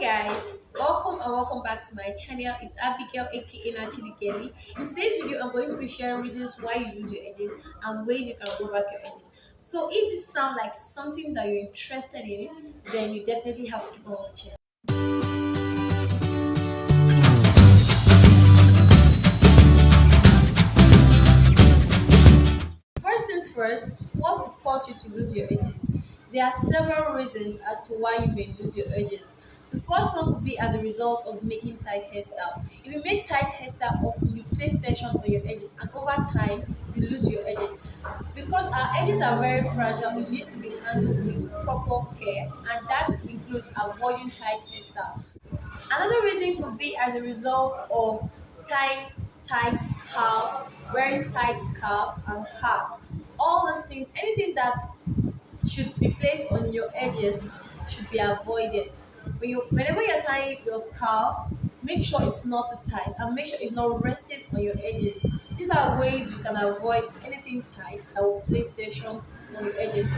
Guys, welcome and welcome back to my channel. It's Abigail aka Naturally Kelly. In today's video, I'm going to be sharing reasons why you lose your edges and ways you can grow back your edges. So if this sounds like something that you're interested in, then you definitely have to keep on watching. First things first, what would cause you to lose your edges? There are several reasons as to why you may lose your edges. The first one could be as a result of making tight hairstyle. If you make tight hairstyle often, you place tension on your edges, and over time, you lose your edges. Because our edges are very fragile, it needs to be handled with proper care, and that includes avoiding tight hairstyle. Another reason could be as a result of tying tight scarves, wearing tight scarves and hats. All those things, anything that should be placed on your edges should be avoided. Whenever you're tying your scarf, make sure it's not too tight and make sure it's not resting on your edges. These are ways you can avoid anything tight that will place tension on your edges.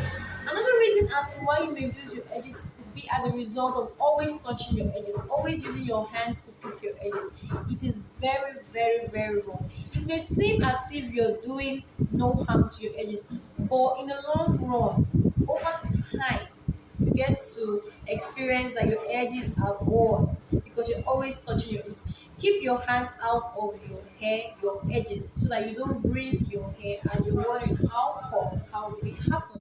Another reason as to why you may lose your edges could be as a result of always touching your edges, always using your hands to pick your edges. It is very, very, very wrong. It may seem as if you're doing no harm to your edges, but in the long run, over time, you get to experience that your edges are gone because you're always touching your edges. Keep your hands out of your hair, your edges, so that you don't bring your hair and you're wondering how did it happen.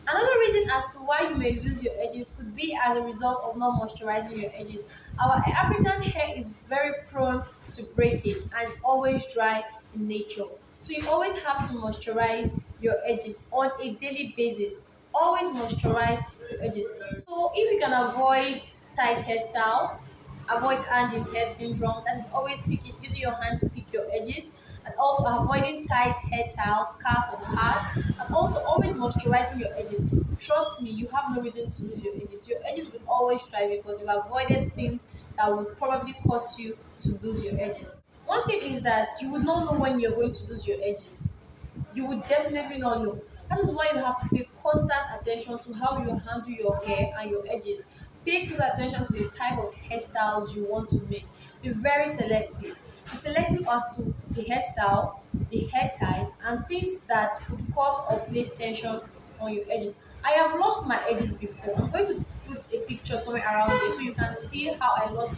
Another reason as to why you may lose your edges could be as a result of not moisturizing your edges. Our African hair is very prone to breakage and always dry in nature. So you always have to moisturize your edges on a daily basis. Always moisturize your edges. So if you can avoid tight hairstyle, avoid hand in hair syndrome, that is always using your hand to pick your edges, and also avoiding tight hair styles, scarves or hats, and also always moisturizing your edges. Trust me, you have no reason to lose your edges. Your edges will always thrive because you've avoided things that will probably cause you to lose your edges. One thing is that you would not know when you're going to lose your edges. You would definitely not know. That is why you have to pay constant attention to how you handle your hair and your edges. Pay close attention to the type of hairstyles you want to make. Be very selective. Be selective as to the hairstyle, the hair ties, and things that could cause or place tension on your edges. I have lost my edges before. I'm going to put a picture somewhere around there so you can see how I lost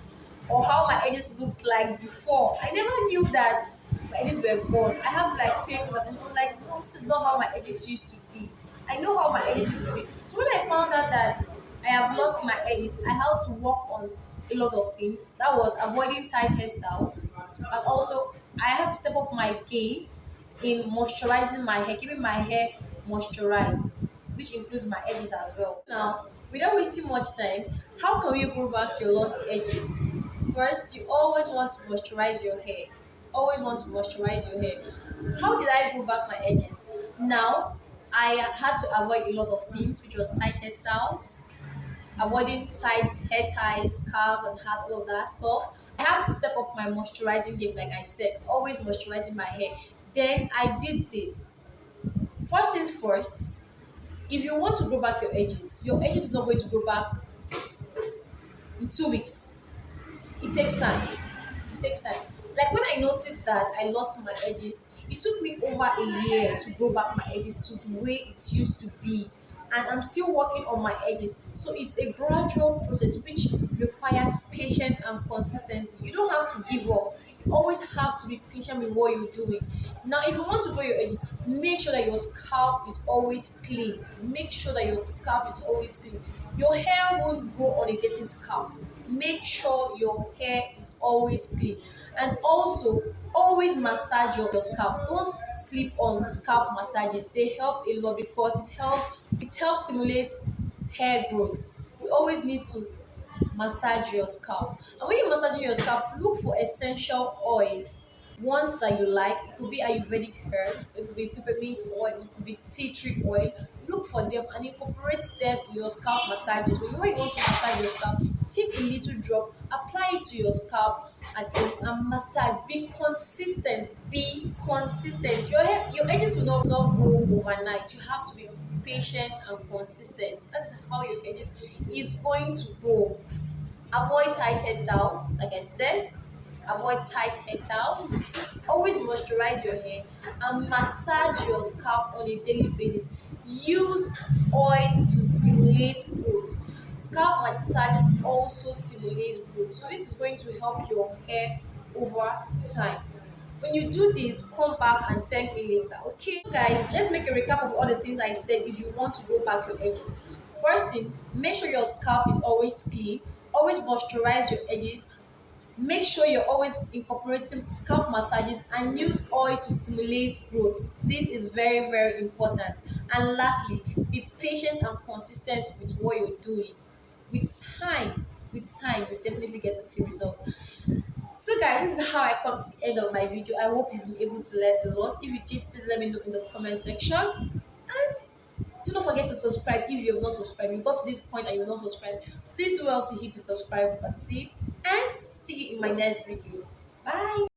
or how my edges looked like before. I never knew that my edges were gone. I had to like pay close attention. I was like, no, this is not how my edges used to be. I know how my edges used to be. So when I found out that I have lost my edges, I had to work on a lot of things. That was avoiding tight hairstyles, and also I had to step up my game in moisturizing my hair, keeping my hair moisturized, which includes my edges as well. Now, without wasting much time, how can you grow back your lost edges? First, you always want to moisturize your hair. Always want to moisturize your hair. How did I grow back my edges? Now, I had to avoid a lot of things, which was tight hairstyles, avoiding tight hair ties, scarves, and hats, all of that stuff. I had to step up my moisturizing game, like I said, always moisturizing my hair. Then I did this. First things first, if you want to grow back your edges is not going to grow back in 2 weeks. It takes time. It takes time. Like when I noticed that I lost my edges, it took me over a year to grow back my edges to the way it used to be. And I'm still working on my edges. So it's a gradual process which requires patience and consistency. You don't have to give up. You always have to be patient with what you're doing. Now, if you want to grow your edges, make sure that your scalp is always clean. Make sure that your scalp is always clean. Your hair won't grow on a dirty scalp. Make sure your hair is always clean, and also always massage your scalp. Don't sleep on scalp massages. They help a lot because it helps stimulate hair growth. You always need to massage your scalp, and when you're massaging your scalp, look for essential oils, ones that you like. It could be ayurvedic herbs, it could be peppermint oil, it could be tea tree oil. Look for them and incorporate them in your scalp massages. Whenever you want to massage your scalp, take a little drop, apply it to your scalp and edges and massage. Be consistent. Be consistent. Your edges will not grow overnight. You have to be patient and consistent. That is how your edges is going to grow. Avoid tight hairstyles, like I said. Avoid tight hairstyles. Always moisturize your hair and massage your scalp on a daily basis. Use oils to stimulate growth. Scalp massages also stimulate growth. So this is going to help your hair over time. When you do this, come back and thank me later. Okay, so guys, let's make a recap of all the things I said if you want to grow back your edges. First thing, make sure your scalp is always clean. Always moisturize your edges. Make sure you're always incorporating scalp massages and use oil to stimulate growth. This is very, very important. And lastly, be patient and consistent with what you're doing. With time, you definitely get to see results. So guys, this is how I come to the end of my video. I hope you've been able to learn a lot. If you did, please let me know in the comment section. And do not forget to subscribe if you have not subscribed. If you got to this point and you're not subscribed, please do well to hit the subscribe button. And see you in my next video. Bye.